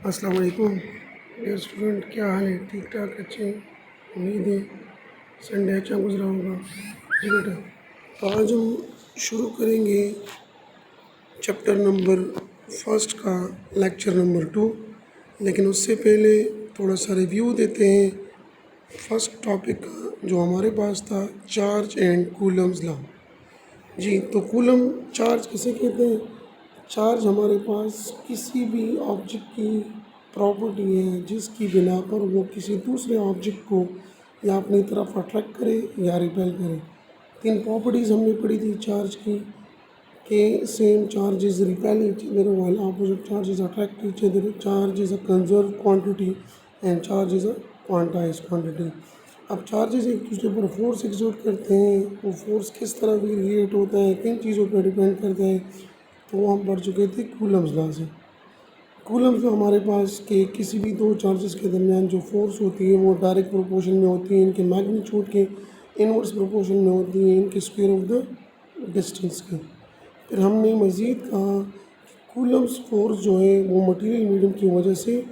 अस्सलाम वालेकुम dear student, क्या हाल है? ठीक ठाक, अच्छे हैं? उम्मीद है संडे अच्छा गुजरा होगा। जी बेटा, तो आज हम शुरू करेंगे चैप्टर नंबर फर्स्ट का लेक्चर नंबर 2। लेकिन उससे पहले थोड़ा सा रिव्यू देते हैं फर्स्ट टॉपिक का जो हमारे पास था, चार्ज एंड कूलम्स लॉ। जी, तो कूलम चार्ज किसे कहते हैं? चार्ज हमारे पास किसी भी ऑब्जेक्ट की प्रॉपर्टी है जिसकी बिना पर वो किसी दूसरे ऑब्जेक्ट को या अपनी तरफ अट्रैक्ट करे या रिपेल करे। तीन प्रॉपर्टीज़ हमने पढ़ी थी चार्ज की, के same charges repel each other while opposite charges attract each other. Charge is a conserved quantity and charge is a quantized quantity. अब चार्जेस एक दूसरे पर फोर्स एग्जर्ट करते हैं, वो फोर्स किस तरह भी क्रिएट होता है, किन चीज़ों पर डिपेंड करता है, तो वो हम पढ़ चुके थे कूलम्स लॉ से। कूलम्स लॉ हमारे पास के किसी भी दो चार्जेस के दरमियान जो फोर्स होती है वो डायरेक्ट प्रोपोर्शन में होती है इनके मैग्नीट्यूड के, इनवर्स प्रोपोर्शन में होती है इनके स्क्वायर ऑफ द डिस्टेंस के। फिर हमने मज़ीद कहा कि कूलम्स फोर्स जो है वो मटेरियल मीडियम की वजह से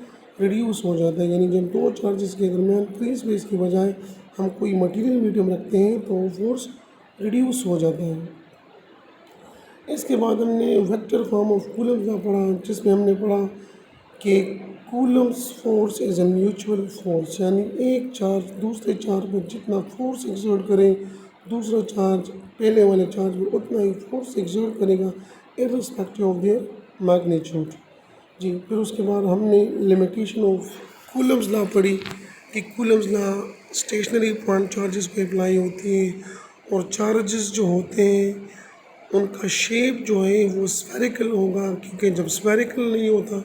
रिड्यूस हो जाता है, यानी जब दो चार्जेस के दरमियान फ्री स्पेस की बजाय हम कोई मटेरियल मीडियम रखते हैं तो फोर्स रिड्यूस हो जाता है। इसके बाद हमने vector form of Coulomb's law पढ़ा, जिसमें हमने पढ़ा कि Coulomb's force is a mutual force, यानी एक चार्ज दूसरे चार्ज पर जितना फोर्स एक्सर्ट करे दूसरा चार्ज पहले वाले चार्ज पर उतना ही फोर्स एक्सर्ट करेगा इर्रिस्पेक्टिव ऑफ देयर मैग्नीट्यूड। जी, फिर उसके बाद हमने लिमिटेशन ऑफ कूलम्स लॉ पढ़ी कि Coulomb's law stationary point charges पे अप्लाई होती है और चार्जेस जो होते हैं उनका शेप जो है वो स्फेरिकल होगा, क्योंकि जब स्फेरिकल नहीं होता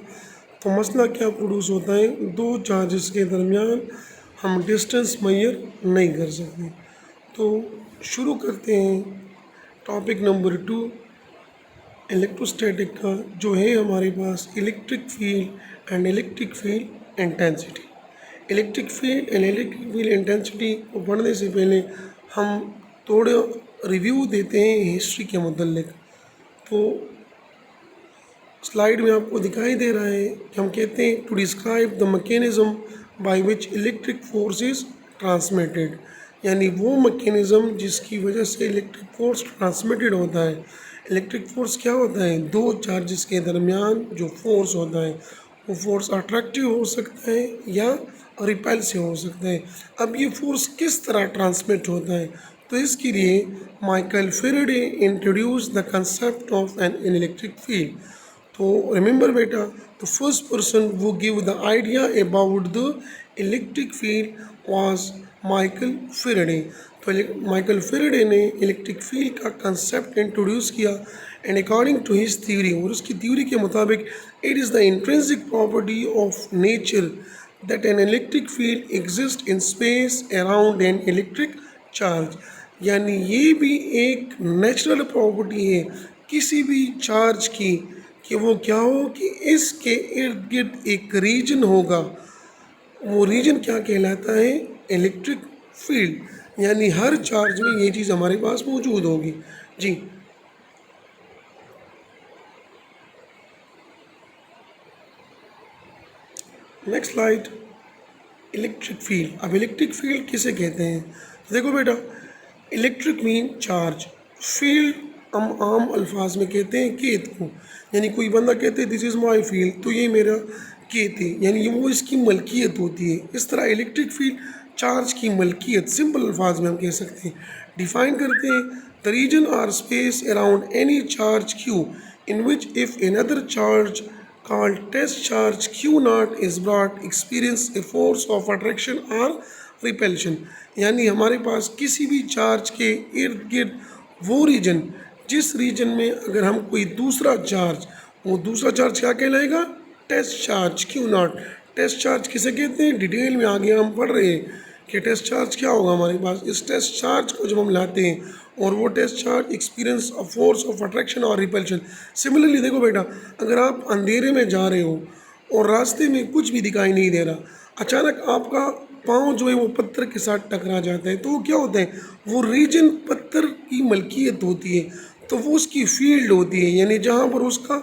तो मसला क्या प्रोड्यूस होता है, दो चार्जेस के दरमियान हम डिस्टेंस मेजर नहीं कर सकते। तो शुरू करते हैं टॉपिक नंबर 2 इलेक्ट्रोस्टैटिक का, जो है हमारे पास electric field and electric field intensity. Electric field and electric field intensity को पढ़ने से पहले हम थोड़ा रिव्यू देते हैं हिस्ट्री के मुतल्लिक। तो स्लाइड में आपको दिखाई दे रहा है कि हम कहते हैं to describe the mechanism by which electric force is transmitted, यानी वो मैकेनिज्म जिसकी वजह से इलेक्ट्रिक फोर्स ट्रांसमिटेड होता है। इलेक्ट्रिक फोर्स क्या होता है? दो चार्जेस के दरमियान जो फोर्स होता है वो फोर्स अट्रैक्टिव हो सकता है या रिपेल्सिव हो सकता है। अब ये फोर्स किस तरह ट्रांसमिट होता है, तो इसके लिए Michael Faraday introduce the concept of an electric field. तो रिमेंबर बेटा, the first person who give the idea about the electric field was Michael Faraday. तो माइकल फेराडे ने इलेक्ट्रिक फील्ड का कंसेप्ट इंट्रोड्यूस किया and according to his theory, और उसकी theory के मुताबिक it is the intrinsic property of nature that an electric field exist in space around an electric charge, यानी ये भी एक नेचुरल प्रॉपर्टी है किसी भी चार्ज की कि वो क्या हो कि इसके इर्द गिर्द एक रीजन होगा। वो रीजन क्या कहलाता है? इलेक्ट्रिक फील्ड, यानी हर चार्ज में ये चीज़ हमारे पास मौजूद होगी। जी, नेक्स्ट स्लाइड, इलेक्ट्रिक फील्ड। अब इलेक्ट्रिक फील्ड किसे कहते हैं? तो देखो बेटा, इलेक्ट्रिक मीन चार्ज, फील्ड हम आम अल्फाज में कहते हैं खेत को, यानी कोई बंदा कहते हैं दिस इज़ माई फील्ड, तो ये मेरा खेत है, यानी वो इसकी मलकियत होती है। इस तरह इलेक्ट्रिक फील्ड चार्ज की मलकियत सिंपल अल्फाज में हम कह सकते हैं। डिफाइन करते हैं the region or space around any charge Q in which if another charge called test charge q naught is brought experience a force of attraction or repulsion, यानी हमारे पास किसी भी चार्ज के इर्द गिर्द वो रीजन जिस रीजन में अगर हम कोई दूसरा चार्ज, वो दूसरा चार्ज क्या कहलाएगा? Test charge q naught. Test charge किसे कहते हैं? डिटेल में आगे हम पढ़ रहे हैं कि टेस्ट चार्ज क्या होगा हमारे पास। इस टेस्ट चार्ज को जब हम लाते हैं और वो test charge experience of force of attraction और रिपल्शन। सिमिलरली देखो बेटा, अगर आप अंधेरे में जा रहे हो और रास्ते में कुछ भी दिखाई नहीं दे रहा, अचानक आपका पाँव जो है वो पत्थर के साथ टकरा जाता है, तो वो क्या होता है? वो रीजन पत्थर की मलकियत होती है, तो वो उसकी फील्ड होती है, यानी जहाँ पर उसका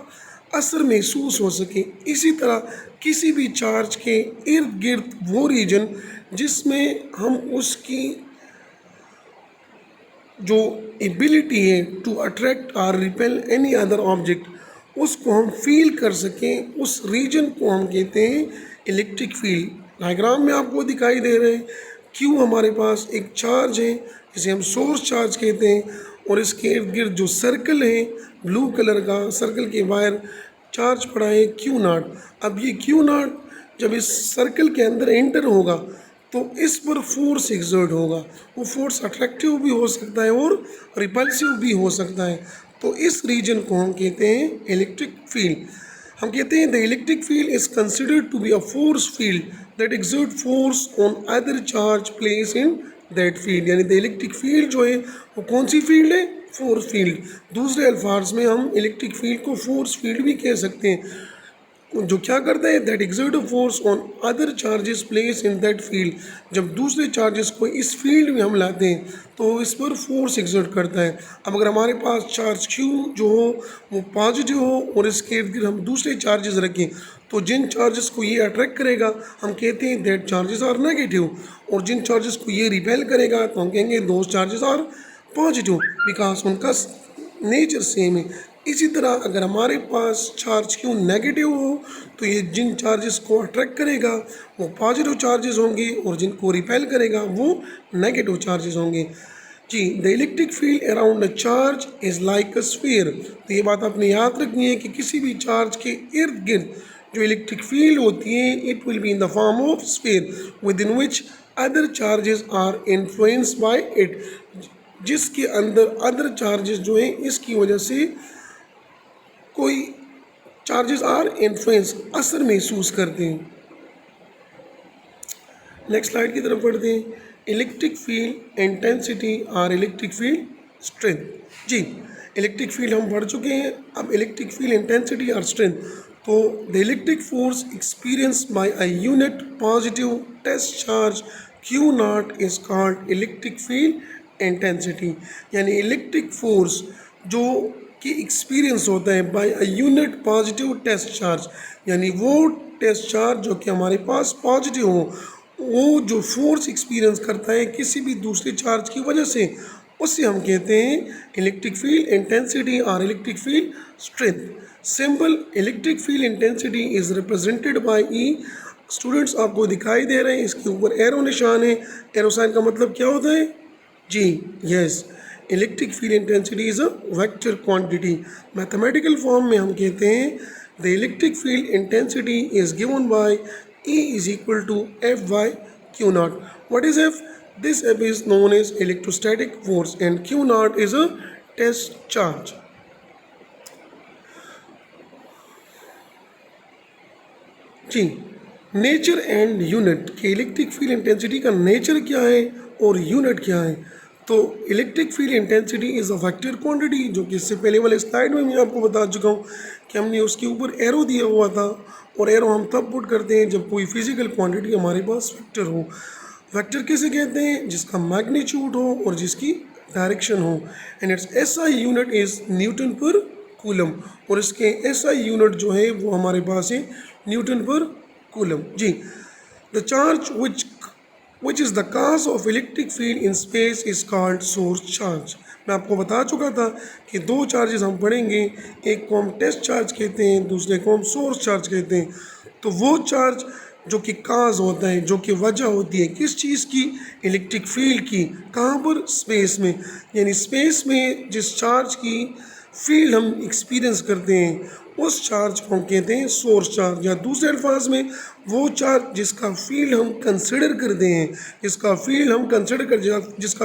असर महसूस हो सके। इसी तरह किसी भी चार्ज के इर्द गिर्द वो रीजन जिसमें हम उसकी जो एबिलिटी है टू अट्रैक्ट और रिपेल एनी अदर ऑब्जेक्ट उसको हम फील कर सकें, उस रीजन को हम कहते हैं इलेक्ट्रिक फील्ड। डायग्राम में आपको दिखाई दे रहे हैं क्यों हमारे पास एक चार्ज है जिसे हम सोर्स चार्ज कहते हैं और इसके इर्द गिर्द जो सर्कल है ब्लू कलर का सर्कल के बाहर चार्ज पड़ा है क्यू नॉट। अब ये क्यू नॉट जब इस सर्कल के अंदर एंटर होगा तो इस पर फोर्स एक्सर्ट होगा। वो फोर्स अट्रैक्टिव भी हो सकता है और रिपल्सिव भी हो सकता है। तो इस रीजन को हम कहते हैं इलेक्ट्रिक फील्ड। हम कहते हैं the electric field is considered to be a force field that exert force on other charge place in that field. यानी द इलेक्ट्रिक फील्ड जो है वो कौन सी फील्ड है? Force field. दूसरे अल्फाज में हम इलेक्ट्रिक फील्ड को फोर्स फील्ड भी कह सकते हैं, जो क्या करता है that exert force on other charges place in that field. जब दूसरे चार्जेस को इस फील्ड में हम लाते हैं तो इस पर फोर्स एक्सर्ट करता है। अब अगर हमारे पास चार्ज क्यू जो हो वो पॉजिटिव हो और इसके इर्द गिर्द हम दूसरे चार्जेस रखें तो जिन चार्जेस को ये अट्रैक्ट करेगा हम कहते हैं दैट चार्जेस आर नेगेटिव, और जिन चार्जेस को ये रिपेल करेगा तो हम कहेंगे those charges are positive because उनका नेचर सेम है। इसी तरह अगर हमारे पास चार्ज क्यू नेगेटिव हो तो ये जिन चार्जेस को अट्रैक्ट करेगा वो पॉजिटिव चार्जेस होंगे और जिनको रिपेल करेगा वो नेगेटिव चार्जेस होंगे। जी, the electric field around a charge is like a sphere. तो ये बात आपने याद रखनी है कि किसी भी चार्ज के इर्द गिर्द जो इलेक्ट्रिक फील्ड होती है it will be in the form of sphere within which other charges are influenced by it. जिसके अंदर अदर चार्जेस जो हैं इसकी वजह से कोई चार्जेस आर इन्फ्लुएंस असर महसूस करते हैं। नेक्स्ट स्लाइड की तरफ बढ़ते हैं। इलेक्ट्रिक फील्ड इंटेंसिटी और इलेक्ट्रिक फील्ड स्ट्रेंथ। जी, इलेक्ट्रिक फील्ड हम पढ़ चुके हैं, अब इलेक्ट्रिक फील्ड इंटेंसिटी और स्ट्रेंथ। तो the electric force experience by a unit positive test charge q not is called electric field intensity. यानी इलेक्ट्रिक फोर्स जो कि एक्सपीरियंस होता है by a unit positive test charge, यानी वो टेस्ट चार्ज जो कि हमारे पास पॉजिटिव हो, वो जो फोर्स एक्सपीरियंस करता है किसी भी दूसरे चार्ज की वजह से, उससे हम कहते हैं इलेक्ट्रिक फील्ड इंटेंसिटी और electric field strength. Simple electric field intensity is represented by E. Students आपको दिखाई दे रहे हैं, इसके ऊपर एरो निशान है। एरो साइन का मतलब क्या होता है? जी, yes, electric field intensity is a vector quantity. Mathematical form में हम कहते हैं the electric field intensity is given by E is equal to F by q naught. What is F? This F is known as electrostatic force and q not is a test charge. जी, nature and unit कि electric field intensity का nature क्या है और unit क्या है। तो electric field intensity is a vector quantity, जो कि इससे पहले वाले स्लाइड में मैं आपको बता चुका हूँ कि हमने उसके ऊपर एरो दिया हुआ था, और एरो हम तब पुट करते हैं जब कोई फिजिकल क्वांटिटी हमारे पास वेक्टर हो। वेक्टर किसे कहते हैं? जिसका मैग्नीट्यूड हो और जिसकी डायरेक्शन हो। And it's SI unit is Newton per coulomb, और इसके एसआई यूनिट जो है वो हमारे पास है न्यूटन पर कूलम। जी, the charge which is the cause of electric field in space is called source charge। मैं आपको बता चुका था कि दो चार्जेस हम पढ़ेंगे, एक को हम टेस्ट चार्ज कहते हैं, दूसरे को हम सोर्स चार्ज कहते हैं। तो वो चार्ज जो कि काज होता है, जो कि वजह होती है किस चीज़ की? इलेक्ट्रिक फील्ड की। कहाँ पर? स्पेस में। यानी स्पेस में जिस चार्ज की फील्ड हम एक्सपीरियंस करते हैं उस चार्ज को हम कहते हैं सोर्स चार्ज, या दूसरे अल्फाज में वो चार्ज जिसका फील्ड हम कंसिडर करते हैं, जिसका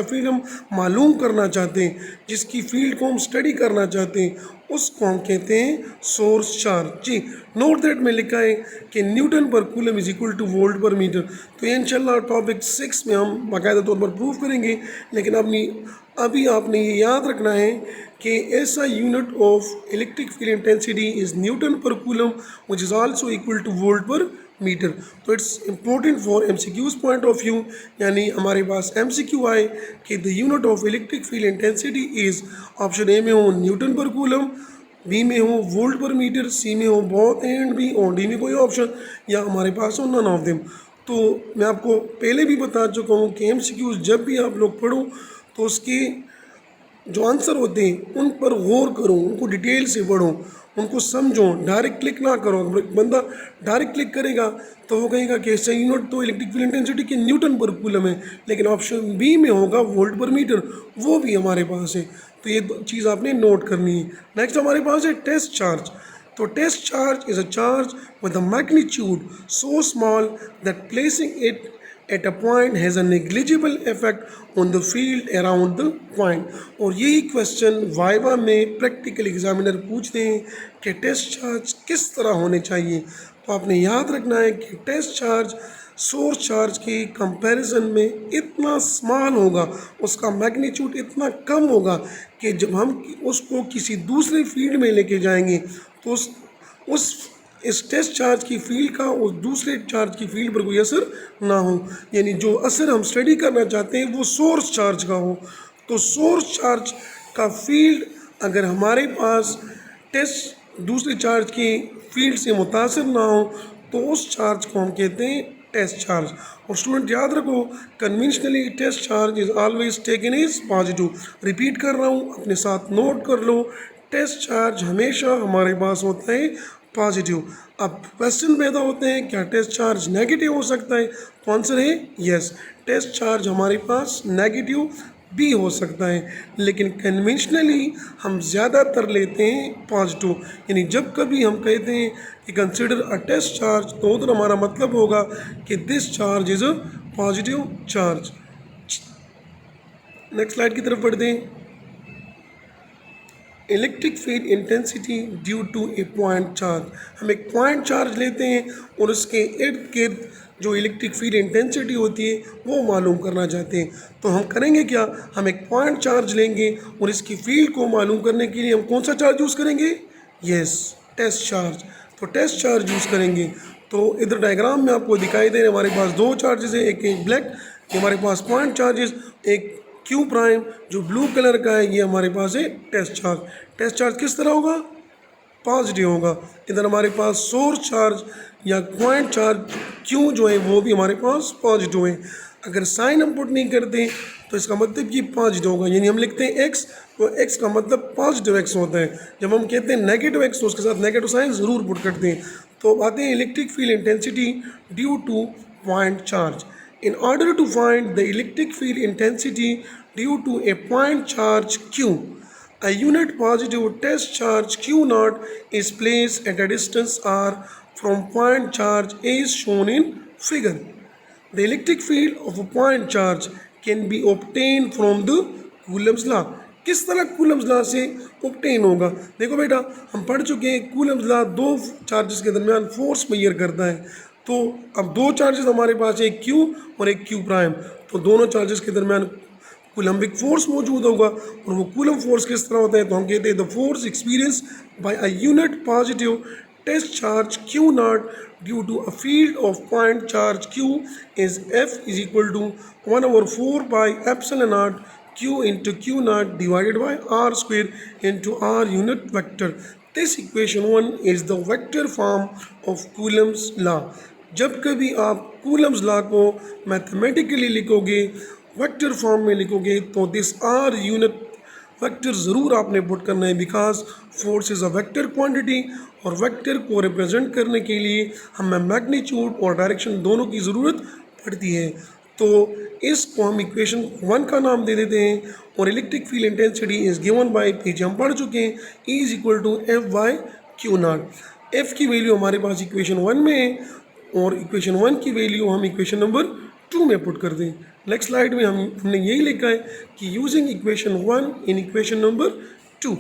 फील्ड हम मालूम करना चाहते हैं, जिसकी फील्ड को हम स्टडी करना चाहते हैं, उसको हम कहते हैं सोर्स चार्ज। जी, नोट दैट में लिखा है कि Newton per coulomb is equal to volt per metre. तो ये इंशाल्लाह टॉपिक 6 में हम बाकायदा तौर पर प्रूव करेंगे, लेकिन अभी आपने ये याद रखना है कि ऐसा unit of electric field intensity is newton per coulomb which is also equal to volt per metre. तो it's important for MCQs point of view, यानी हमारे पास एमसीक्यू आए कि the unit of electric field intensity is, option A में हो Newton per coulomb, B में हो वोल्ट पर मीटर, सी में हो बोथ एंड बी, और डी में कोई ऑप्शन, या हमारे पास हो नन ऑफ देम। तो मैं आपको पहले भी बता चुका हूँ कि एमसीक्यूज जब भी आप लोग पढ़ो तो उसके जो आंसर होते हैं उन पर गौर करो, उनको डिटेल से पढ़ो, उनको समझो, डायरेक्ट क्लिक ना करो। अगर एक बंदा डायरेक्ट क्लिक करेगा तो वो कहेगा कि ऐसा यूनिट तो इलेक्ट्रिक फील्ड इंटेंसिटी के न्यूटन पर कूलम है, लेकिन ऑप्शन बी में होगा वोल्ट पर मीटर, वो भी हमारे पास है। तो ये चीज़ आपने नोट करनी है। नेक्स्ट हमारे पास है टेस्ट चार्ज। तो test charge is a charge with a magnitude so small that placing it at a point has a negligible effect on the field around the point। और यही क्वेश्चन वाइवा में practical examiner पूछते हैं कि test charge किस तरह होने चाहिए। तो आपने याद रखना है कि टेस्ट चार्ज सोर्स चार्ज की कंपैरिजन में इतना स्मॉल होगा, उसका मैग्नीट्यूड इतना कम होगा कि जब हम उसको किसी दूसरे फील्ड में लेके जाएंगे तो उस इस टेस्ट चार्ज की फील्ड का उस दूसरे चार्ज की फील्ड पर कोई असर ना हो, यानी जो असर हम स्टडी करना चाहते हैं वो सोर्स चार्ज का हो। तो सोर्स चार्ज का फील्ड अगर हमारे पास टेस्ट दूसरे चार्ज की फील्ड से मुतासर ना हो तो उस चार्ज को हम कहते हैं टेस्ट चार्ज। और स्टूडेंट याद रखो, conventionally test charge is always taken is positive. Repeat कर रहा हूँ, अपने साथ नोट कर लो, टेस्ट चार्ज हमेशा हमारे पास होता है पॉजिटिव। अब क्वेश्चन पैदा होते हैं क्या टेस्ट चार्ज नेगेटिव हो सकता है, तो आंसर है यस, टेस्ट चार्ज हमारे पास नेगेटिव भी हो सकता है, लेकिन कन्वेंशनली हम ज़्यादातर लेते हैं पॉजिटिव। यानी जब कभी हम कहते हैं कि कंसिडर अ टेस्ट चार्ज तो उधर हमारा मतलब होगा कि this charge is a positive charge. Next slide की तरफ बढ़ते हैं। Electric field intensity due to a point charge. हम एक पॉइंट चार्ज लेते हैं और उसके इर्द गिर्द जो इलेक्ट्रिक फील्ड इंटेंसिटी होती है वो मालूम करना चाहते हैं। तो हम करेंगे क्या, हम एक पॉइंट चार्ज लेंगे और इसकी फील्ड को मालूम करने के लिए हम कौन सा चार्ज यूज़ करेंगे, यस, टेस्ट चार्ज। तो टेस्ट चार्ज यूज़ करेंगे। तो इधर डायग्राम में आपको दिखाई दे रहे हमारे पास दो चार्जेस है, एक ब्लैक हमारे पास पॉइंट चार्जेस, एक क्यू प्राइम जो ब्लू कलर का है ये हमारे पास है टेस्ट चार्ज। टेस्ट चार्ज किस तरह होगा, पॉजिटिव होगा। इधर हमारे पास सोर्स चार्ज या पॉइंट चार्ज क्यू जो है वो भी हमारे पास पॉजिटिव है। अगर साइन हम पुट नहीं करते तो इसका मतलब कि पॉजिटिव होगा, यानी हम लिखते हैं एक्स तो एक्स का मतलब पॉजिटिव एक्स होता है। जब हम कहते हैं नेगेटिव एक्स तो उसके साथ नेगेटिव साइन ज़रूर पुट करते हैं। तो आते हैं electric field intensity due two point charge. In order to find the electric field intensity due to a point charge Q, a unit positive test charge Q naught is placed at a distance r from point charge as shown in figure. The electric field of a point charge can be obtained from the Coulomb's law. किस तरह Coulomb's law से obtain होगा, देखो बेटा हम पढ़ चुके हैं कूलम्स लॉ दो चार्जेस के दरमियान फोर्स मेजर करता है। तो अब दो चार्जेस हमारे पास है, एक क्यू और एक क्यू प्राइम, तो दोनों चार्जेस के दरमियान कूलम्बिक फोर्स मौजूद होगा। और वो कूलम फोर्स किस तरह होता है, तो हम कहते हैं the force experience by a unit positive test charge q not due to a field of point charge q is F is equal to 1/4 by epsilon not q into q naught divided by r square into r unit vector. This equation 1 is the vector form of Coulomb's law. जब कभी आप Coulomb's law को mathematically लिखोगे, vector form में लिखोगे, तो this are unit vector ज़रूर आपने पुट करना है, because force is a vector quantity और वेक्टर को रिप्रेजेंट करने के लिए हमें मैग्नीट्यूड और डायरेक्शन दोनों की ज़रूरत पड़ती है। तो इसको हम इक्वेशन 1 का नाम दे देते हैं। और electric field intensity is given by पीछे हम पढ़ चुके हैं E is equal to F by q not. F की वैल्यू हमारे पास इक्वेशन 1 में है और इक्वेशन 1 की वैल्यू हम इक्वेशन नंबर 2 में पुट कर दें। नेक्स्ट स्लाइड में हमने यही लिखा है कि using equation 1 in equation number 2,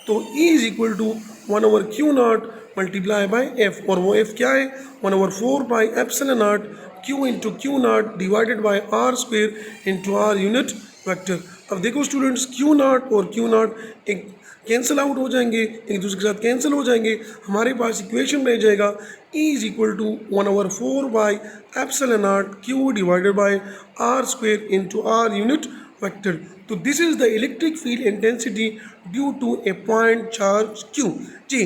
तो E इज इक्वल टू 1/क्यू नॉट मल्टीप्लाई बाय एफ, और वो एफ क्या है 1/4 by epsilon not q into q naught divided by r square into r unit vector. अब देखो स्टूडेंट्स, क्यू नॉट और q naught एक कैंसिल आउट हो जाएंगे, एक दूसरे के साथ कैंसिल हो जाएंगे, हमारे पास इक्वेशन रह जाएगा E is equal to 1/4 by epsilon naught q divided by r square into r unit vector. तो this is the electric field intensity due to a point charge q. जी,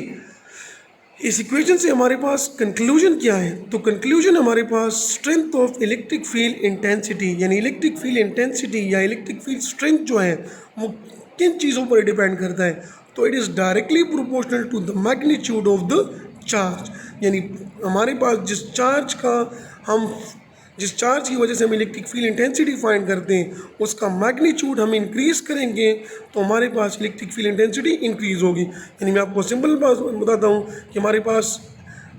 इस इक्वेशन से हमारे पास कंक्लूजन क्या है? तो कंक्लूजन हमारे पास strength of electric field intensity, यानी इलेक्ट्रिक फील्ड इंटेंसिटी या इलेक्ट्रिक फील्ड स्ट्रेंथ जो है वो किन चीज़ों पर डिपेंड करता है? तो it is directly proportional to the magnitude of the charge. यानी हमारे पास जिस चार्ज की वजह से हम इलेक्ट्रिक फील्ड इंटेंसिटी फाइंड करते हैं उसका मैग्नीट्यूड हम इंक्रीज करेंगे तो हमारे पास इलेक्ट्रिक फील्ड इंटेंसिटी इंक्रीज होगी। यानी मैं आपको सिंपल बात बताता हूँ कि हमारे पास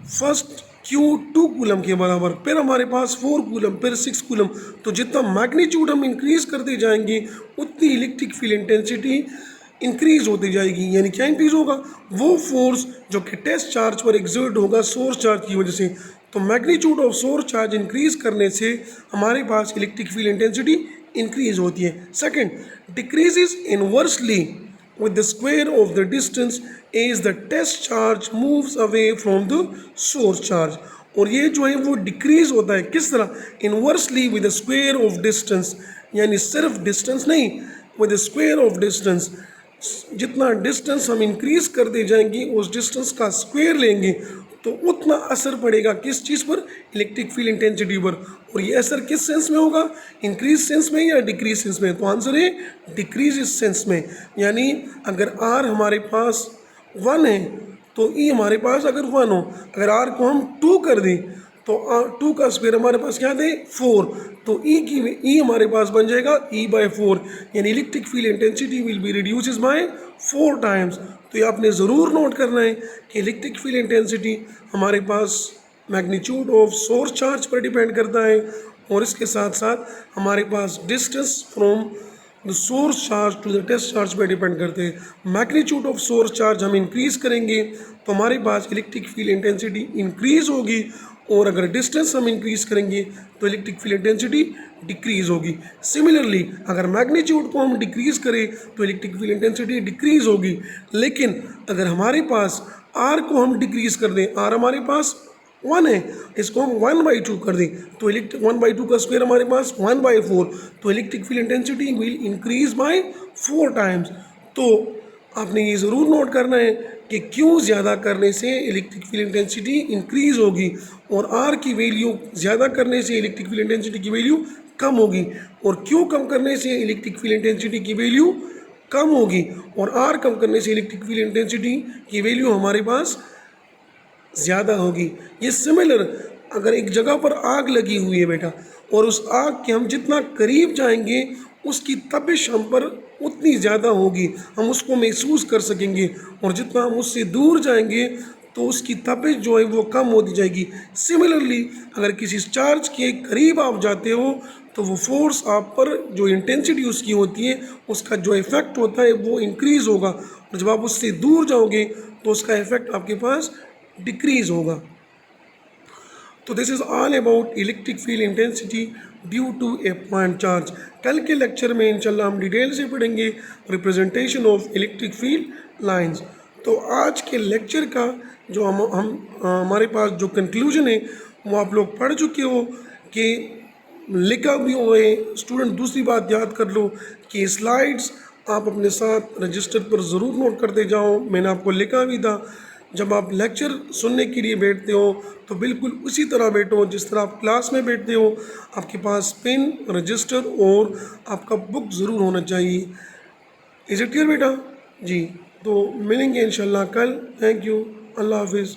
फर्स्ट क्यू 2 कूलम के बराबर, फिर हमारे पास 4 कूलम, फिर 6 कूलम। तो जितना मैग्नीट्यूड हम इंक्रीज करते जाएंगे उतनी इलेक्ट्रिक फील्ड इंटेंसिटी इंक्रीज होती जाएगी। यानी क्या इंक्रीज होगा? वो फोर्स जो कि टेस्ट चार्ज पर एग्जर्ट होगा सोर्स चार्ज की वजह से। तो magnitude of source charge increase करने से हमारे पास इलेक्ट्रिक फील्ड इंटेंसिटी इंक्रीज होती है। Second, decreases inversely with the square of the distance as the test charge moves away from the source charge। और ये जो है वो डिक्रीज होता है किस तरह? Inversely with the square of distance, यानी सिर्फ डिस्टेंस नहीं, with the square of distance. जितना डिस्टेंस हम इंक्रीज करते जाएंगे उस डिस्टेंस का स्क्वायर लेंगे तो उतना असर पड़ेगा किस चीज़ पर? इलेक्ट्रिक फील्ड इंटेंसिटी पर। और ये असर किस सेंस में होगा? इंक्रीज सेंस में या डिक्रीज सेंस में? तो आंसर है डिक्रीज सेंस में। यानी अगर आर हमारे पास 1 है तो ई हमारे पास अगर 1 हो, अगर आर को हम 2 कर दें तो 2 का स्क्वायर हमारे पास क्या दे? 4। तो ई हमारे पास बन जाएगा E/4। यानी electric field intensity will be reduces by 4 times. तो ये आपने ज़रूर नोट करना है कि इलेक्ट्रिक फील्ड इंटेंसिटी हमारे पास मैग्नीट्यूड ऑफ सोर्स चार्ज पर डिपेंड करता है और इसके साथ साथ हमारे पास distance from the source charge to the test charge पर डिपेंड करते हैं। मैग्नीट्यूड ऑफ सोर्स चार्ज हम इंक्रीज करेंगे तो हमारे पास इलेक्ट्रिक फील्ड इंटेंसिटी इंक्रीज होगी और अगर डिस्टेंस हम इंक्रीज करेंगे तो इलेक्ट्रिक फील्ड इंटेंसिटी डिक्रीज होगी। सिमिलरली अगर मैग्नीट्यूड को हम डिक्रीज करें तो इलेक्ट्रिक फील्ड इंटेंसिटी डिक्रीज होगी। लेकिन अगर हमारे पास आर को हम डिक्रीज कर दें, आर हमारे पास 1 है, इसको हम 1/2 कर दें तो 1/2 का स्क्वायर हमारे पास 1/4। तो electric field intensity will increase by 4 times. तो आपने ये ज़रूर नोट करना है कि क्यू ज़्यादा करने से इलेक्ट्रिक फील्ड इंटेंसिटी इंक्रीज होगी और आर की वैल्यू ज़्यादा करने से इलेक्ट्रिक फील्ड इंटेंसिटी की वैल्यू कम होगी और क्यू कम करने से इलेक्ट्रिक फील्ड इंटेंसिटी की वैल्यू कम होगी और आर कम करने से इलेक्ट्रिक फील्ड इंटेंसिटी की वैल्यू हमारे पास ज़्यादा होगी। ये सिमिलर, अगर एक जगह पर आग लगी हुई है बेटा और उस आग के हम जितना करीब जाएंगे उसकी तपिश हम पर उतनी ज़्यादा होगी, हम उसको महसूस कर सकेंगे और जितना हम उससे दूर जाएंगे तो उसकी तपिश जो है वो कम होती जाएगी। सिमिलरली अगर किसी चार्ज के करीब आप जाते हो तो वो फोर्स आप पर जो इंटेंसिटी उसकी होती है उसका जो इफ़ेक्ट होता है वो इंक्रीज़ होगा और जब आप उससे दूर जाओगे तो उसका इफ़ेक्ट आपके पास डिक्रीज़ होगा। तो this is all about electric field intensity due to a point charge. कल के लेक्चर में इंशाल्लाह हम डिटेल से पढ़ेंगे representation of electric field lines. तो आज के लेक्चर का जो हमारे पास जो कंक्लूजन है वो आप लोग पढ़ चुके हो कि लिखा भी हुआ है। स्टूडेंट दूसरी बात याद कर लो कि स्लाइड्स आप अपने साथ रजिस्टर पर ज़रूर नोट करते जाओ। मैंने आपको लिखा भी था जब आप लेक्चर सुनने के लिए बैठते हो तो बिल्कुल उसी तरह बैठो जिस तरह आप क्लास में बैठते हो। आपके पास पेन, रजिस्टर और आपका बुक ज़रूर होना चाहिए। इज़ इट क्लियर बेटा? जी, तो मिलेंगे इंशाल्लाह कल। थैंक यू, अल्लाह हाफिज़।